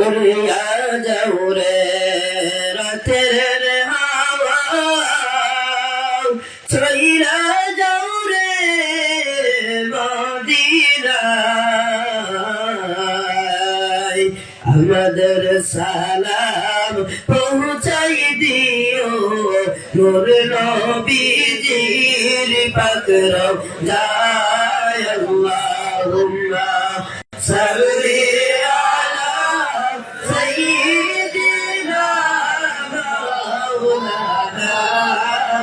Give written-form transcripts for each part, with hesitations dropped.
উড়িয়া যাও রে রাতের হাওয়া চইলা যাও রে মদিনায় আমাদের সালাম পৌঁছাই দিও নূর নবীজির পাক রওজায় আল্লাহুম্মা সাল্লি আলা সাইয়্যিদিনা মাওলানা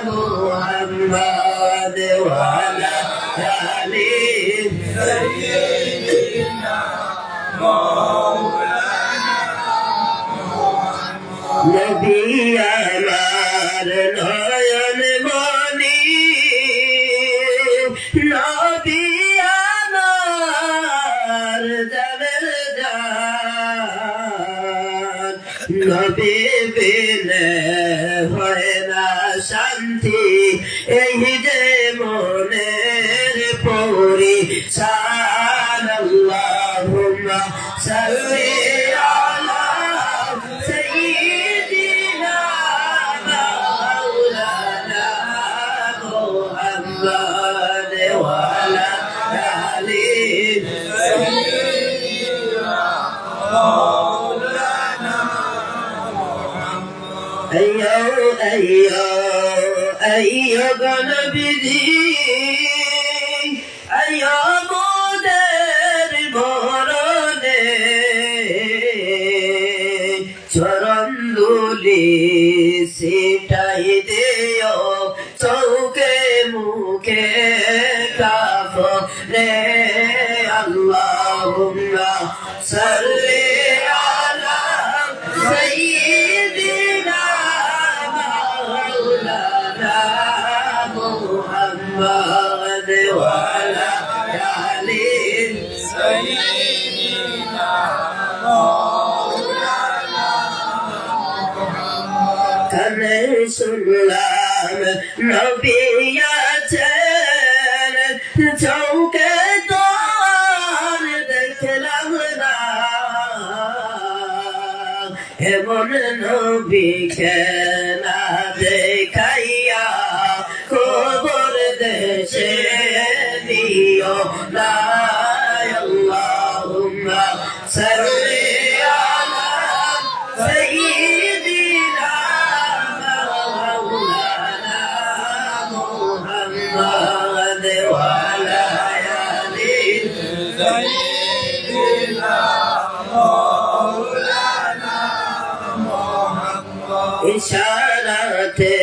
মুহাম্মাদ ওয়া আলা আলি সাইয়্যিদিনা নবী আমার নয়ন মনি নবী আমার জানের জান নবী বিনে হয় না শান্তি এই যে মনের পরিশান আল্লাহুম্মা সাল্লি أيها نبيي أيها مدر بارانه চরণ দুলি সিটাই দিও চৌকে মুখে কাফরে আল্লাহুম্মা সাল্লি আলা সাইয়্যিদিনা মাওলানা মুহাম্মাদ ওয়া আলা আলি সাইয়্যিদিনা কানে শুনলাম নবী আছেন চৌকে তোর দেখলাম না এমন নবীকে না দেখাইয়া কবর দেশে দিও না আল্লাহুম্মা সাল্লি আলা সাইয়্যিদিনা মাওলানা মুহাম্মাদ ওয়া আলা আলি সাইয়্যিদিনা মাওলানা মুহাম্মাদ ইশারাতে